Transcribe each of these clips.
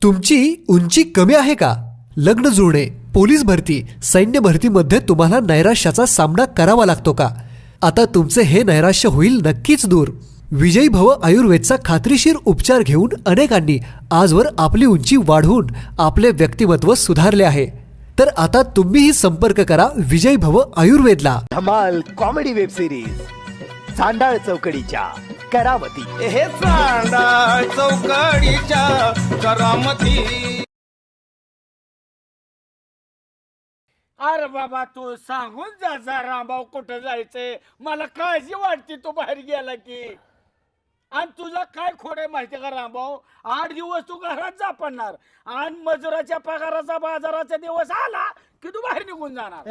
तुमची उंची कमी आहे का? लग्न जुळणे, पोलीस भरती, सैन्य भरतीमध्ये तुम्हाला नैराश्याचा सामना करावा लागतो का? आता तुमचे हे नैराश्य होईल नक्कीच दूर. विजयी भव आयुर्वेदचा खात्रीशीर उपचार घेऊन अनेकांनी आजवर आपली उंची वाढवून आपले व्यक्तिमत्व सुधारले आहे. तर आता तुम्हीही संपर्क करा विजयी भव आयुर्वेदला. धमाल कॉमेडी वेब सिरीज सांडाळ चौकडीच्या करामती. हे सांडाळ चौकडीच्या करामती. अरे बाबा तू सांगून जा रामभाऊ कुठं जायचंय. मला काळजी वाटते तू बाहेर गेला की. आणि तुझा काय खोडे माहिती का रामभाऊ, 8 दिवस तू घरात जापणार आणि मजुराच्या पगाराचा बाजाराचा दिवस आला की तू बाहेर निघून जाणार.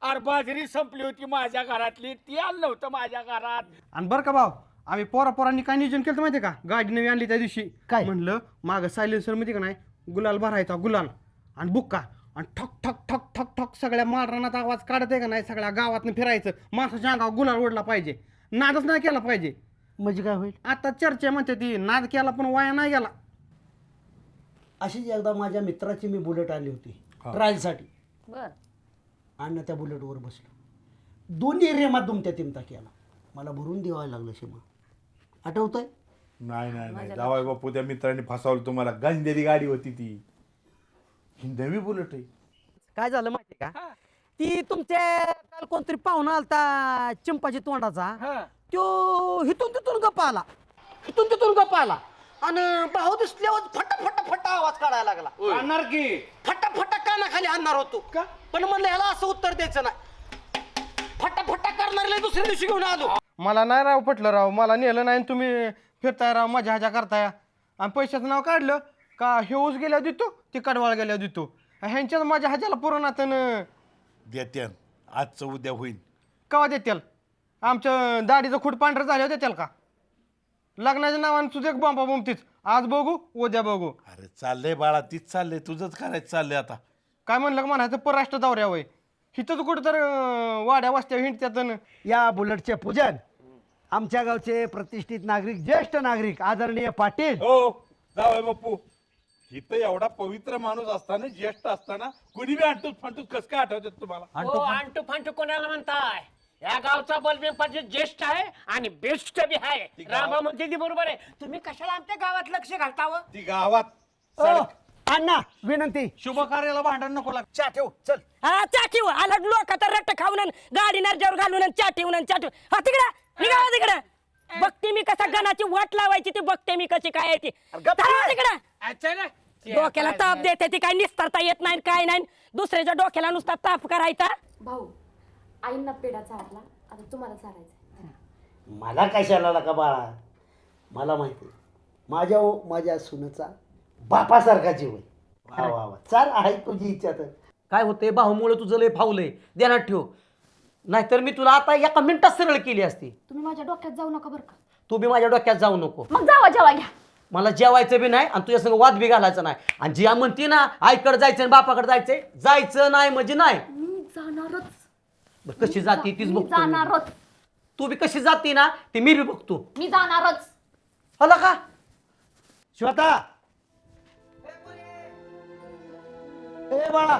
अरे बाजरी संपली होती माझ्या घरातली, ती आलं नव्हतं माझ्या घरात. आणि बरं का भाऊ, आम्ही पोरांनी काय नियोजन केलं माहितीये का? गाडी नवी आणली त्या दिवशी. काय म्हणलं, मागं सायलेन्सर मध्ये का नाही गुलाल भरायचा, गुलाल आणि बुक्का, आणि ठक ठक ठक ठक ठक सगळ्या माळरानात आवाज काढत आहे का नाही, सगळ्या गावातनं फिरायचं. माणसाच्या अंगावर गुलाल ओढला पाहिजे, नादच नाही केला पाहिजे. म्हणजे काय होईल? आता चर्चा म्हणते ती नाद केला पण वाया नाही गेला. अशीच एकदा माझ्या मित्राची मी बुलेट आणली होती ट्रायलसाठी. बर आणि त्या बुलेटवर बसलो, दोन्ही रेमात दुमत्या तिमता केला. मला भरून देवायला लागलं शिमा. आठवतंय? नाही नाही नाही जावाय बापू, त्या मित्रांनी फसवलं तुम्हाला. गंजलेली गाडी होती ती, ही नवी बुलेट आहे. काय झालं माहिती का? ती तुमच्या काल कोणतरी पाहुणा आलता चिंपाची तोंडाचा, तो हिथून तिथून गप्पा आला, हिथून तिथून गप्पा आला आणि भाऊ दिसल्यावर फटा फटा फटा आवाज काढायला लागला. आणणार की फटा फटा कानाखाली आणणार होतो का, पण म्हणलं ह्याला असं उत्तर द्यायचं नाही. फटा फटा करणाऱ्याला दुसऱ्या दिवशी घेऊन आलो. मला नाही राव पटलं राव, मला नेलं नाही. तुम्ही फिरताय राव, मजा ह्याच्या करताय आणि पैशाचं नाव काढलं का हेऊस गेल्या देतो, ती कडवाळ गेल्या देतो. ह्यांच्यात माझ्या ह्याच्याला पुरवणात देत्यान आजचं उद्या होईल. कवा देत्याल? आमच्या दाढीचं खूट पांढरं झालं देत्याल का? लग्नाच्या नावाने तुझं एक बॉम्बा बोंबतीच, आज बघू उद्या बघू. अरे चाललंय बाळा, तीच चाललंय, तुझंच करायचं चाललंय आता. काय म्हणलं का म्हणायचं, परराष्ट्र दौऱ्या वय हिथंच कुठं तर वाड्या वाजत्या हिंडत्यात. या बुलेटचे पूजन आमच्या गावचे प्रतिष्ठित नागरिक, ज्येष्ठ नागरिक आदरणीय पाटील. हो जावाय बापू, इथं एवढा पवित्र माणूस असताना, ज्येष्ठ असताना कुणी बी आणतो फांटूच कसं काय आठवतात तुम्हाला? अंटू फांटू कोणाला म्हणताय? या गावचा बलबीम पाटील ज्येष्ठ आहे आणि बेस्ट बी आहे. रामा म्हणते ती बरोबर आहे. तुम्ही कशाला आमच्या गावात लक्ष घालतावं? ती गावात अण्णा विनंती, शुभ कार्याला भांडण नको लाग. चहा ठेव चल. हा चाटी आला लोक आता रट्ट खाऊन आणि गाडी नरज्यावर घालून आणि चाटी हा तिकडं निघावा तिकडं. बघते मी कसा गणाची वाट लावायची ती, बघते मी कशी काय आहे ती. तिकडं डोक्याला ताप देते ती, काय निस्तारता येत नाही काय नाही. दुसऱ्याच्या डोक्याला नुसता ताप करायचा. भाऊ आईंना पेढा चारला, आता तुम्हाला चारायचं. मला कशाला लागा बाळा, मला माहिती माझ्या सुनेचा बापासारखा जीव आहे. वा वा वा, चाल आहे तुझी इच्छा तर. काय होतंय, भाऊमुळे तुझं लय फावलंय, ध्यानात ठेव. नाहीतर मी तुला आता एका मिनिटात सरळ केली असती. तुम्ही माझ्या डोक्यात जाऊ नका बरं का. तू बी माझ्या डोक्यात जाऊ नको. मग जावा जेवा घ्या. मला जेवायचं बी नाही आणि तुझ्या संग वाद बी घालायचं नाही. आणि जी म्हणती ना आईकडे जायचं आणि बापाकडे जायचंय, जायचं नाही म्हणजे नाही. मी जाणारच. कशी जाती तीच मी बघतो. जाणारच. तू बी कशी जाती ना ती मी बी बघतो. मी जाणारच. होला का श्वेता, ए बाळा